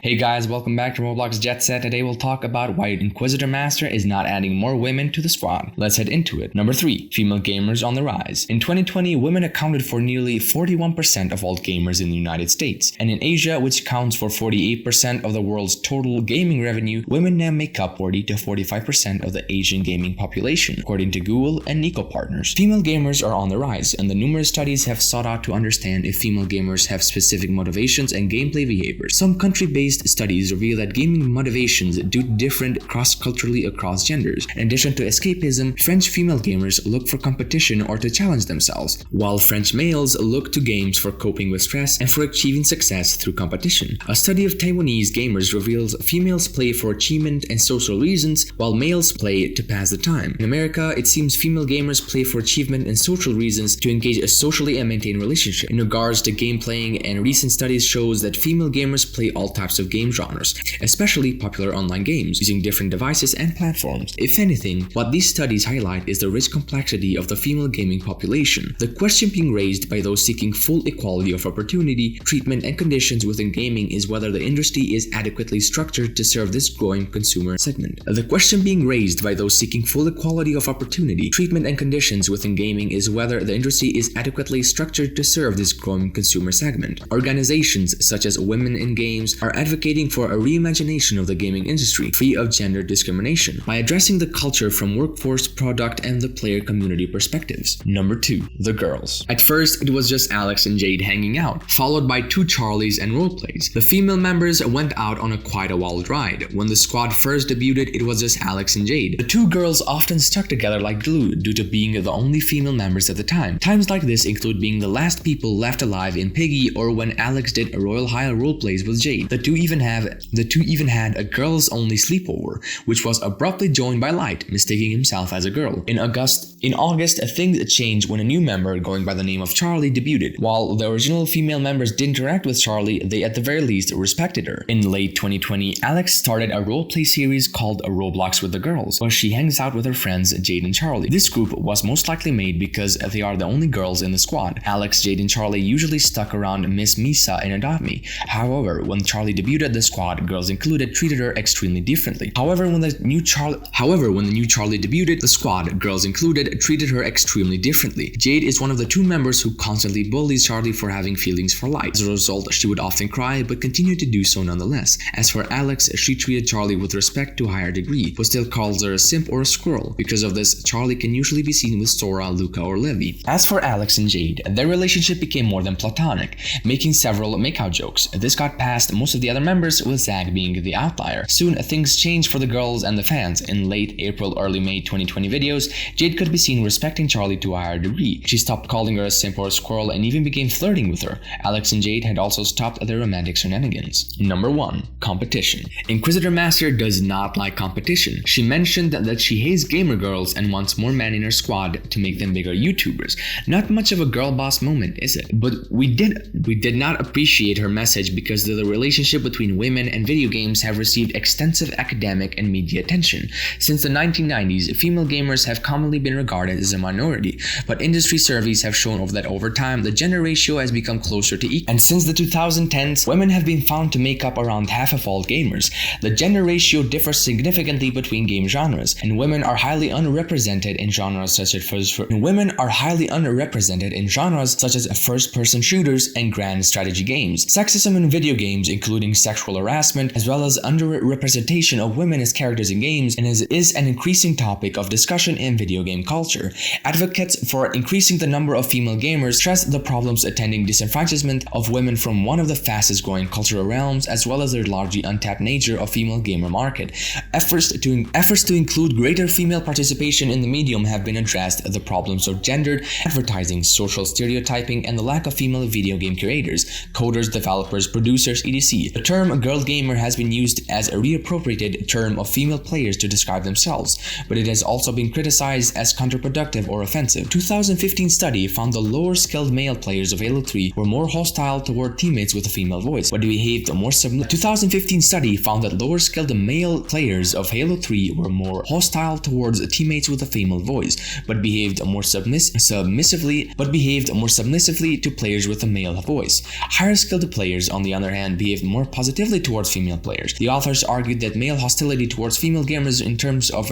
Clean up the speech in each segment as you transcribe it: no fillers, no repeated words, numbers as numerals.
Hey guys, welcome back to Roblox Jetset. Today we'll talk about why Inquisitormaster is not adding more women to the squad. Let's head into it. Number 3. Female gamers on the rise. In 2020, women accounted for nearly 41% of all gamers in the United States. And in Asia, which accounts for 48% of the world's total gaming revenue, women now make up 40 to 45% of the Asian gaming population, according to Google and Nico Partners. Female gamers are on the rise, and the numerous studies have sought out to understand if female gamers have specific motivations and gameplay behaviors. Some country-based studies reveal that gaming motivations do differ cross-culturally across genders. In addition to escapism, French female gamers look for competition or to challenge themselves, while French males look to games for coping with stress and for achieving success through competition. A study of Taiwanese gamers reveals females play for achievement and social reasons, while males play to pass the time. In America, it seems female gamers play for achievement and social reasons to engage socially and maintain relationships. In regards to game playing, and recent studies shows that female gamers play all types of game genres, especially popular online games, using different devices and platforms. If anything, what these studies highlight is the rich complexity of the female gaming population. The question being raised by those seeking full equality of opportunity, treatment, and conditions within gaming is whether the industry is adequately structured to serve this growing consumer segment. The question being raised by those seeking full equality of opportunity, treatment, and conditions within gaming is whether the industry is adequately structured to serve this growing consumer segment. Organizations such as Women in Games are advocating for a reimagination of the gaming industry, free of gender discrimination, by addressing the culture from workforce, product, and the player community perspectives. Number 2. The girls. At first, it was just Alex and Jade hanging out, followed by 2 Charlies and roleplays. The female members went out on quite a wild ride. When the squad first debuted, it was just Alex and Jade. The 2 girls often stuck together like glue due to being the only female members at the time. Times like this include being the last people left alive in Piggy, or when Alex did a Royal High roleplays with Jade. The two even had a girls-only sleepover, which was abruptly joined by Light, mistaking himself as a girl. In August, things changed when a new member going by the name of Charlie debuted. While the original female members didn't interact with Charlie, they at the very least respected her. In late 2020, Alex started a roleplay series called Roblox with the Girls, where she hangs out with her friends Jade and Charlie. This group was most likely made because they are the only girls in the squad. Alex, Jade, and Charlie usually stuck around Miss Misa and Adopt Me. However, when Charlie debuted the squad, girls included treated her extremely differently. However, when the new Charlie debuted, the squad, girls included, treated her extremely differently. Jade is one of the 2 members who constantly bullies Charlie for having feelings for Light. As a result, she would often cry, but continued to do so nonetheless. As for Alex, she treated Charlie with respect to a higher degree, but still calls her a simp or a squirrel. Because of this, Charlie can usually be seen with Sora, Luca, or Levi. As for Alex and Jade, their relationship became more than platonic, making several makeout jokes. This got past most of the other members, with Zach being the outlier. Soon, things changed for the girls and the fans. In late April, early May 2020 videos, Jade could be seen respecting Charlie to a higher degree. She stopped calling her a simp or a squirrel and even began flirting with her. Alex and Jade had also stopped their romantic shenanigans. Number 1. Competition. Inquisitormaster does not like competition. She mentioned that she hates gamer girls and wants more men in her squad to make them bigger YouTubers. Not much of a girl boss moment, is it? But we did not appreciate her message because the relationship between women and video games have received extensive academic and media attention. Since the 1990s, female gamers have commonly been regarded as a minority, but industry surveys have shown that over time, the gender ratio has become closer to equal. And since the 2010s, women have been found to make up around half of all gamers. The gender ratio differs significantly between game genres, and women are highly underrepresented in genres such as first-person shooters and grand strategy games. Sexism in video games, including sexual harassment, as well as underrepresentation of women as characters in games, and is an increasing topic of discussion in video game culture. Advocates for increasing the number of female gamers stress the problems attending disenfranchisement of women from one of the fastest growing cultural realms, as well as the largely untapped nature of female gamer market. Efforts to include greater female participation in the medium have been addressed. The problems of gendered advertising, social stereotyping, and the lack of female video game creators, coders, developers, producers, etc. The term girl gamer has been used as a reappropriated term of female players to describe themselves, but it has also been criticized as counterproductive or offensive. 2015 study found the lower skilled male players of Halo 3 were more hostile toward teammates with a female voice, but behaved more 2015 study found that lower skilled male players of Halo 3 were more hostile towards teammates with a female voice, but behaved more submissively to players with a male voice. Higher skilled players, on the other hand, behaved more positively towards female players. The authors argued that male hostility towards female gamers in terms of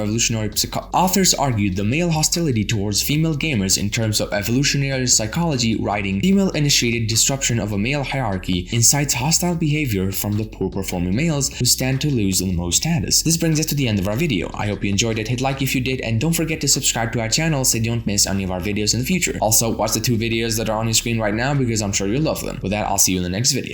evolutionary psychology, writing, female-initiated disruption of a male hierarchy incites hostile behavior from the poor-performing males who stand to lose in the most status. This brings us to the end of our video. I hope you enjoyed it. Hit like if you did, and don't forget to subscribe to our channel so you don't miss any of our videos in the future. Also, watch the 2 videos that are on your screen right now because I'm sure you'll love them. With that, I'll see you in the next video.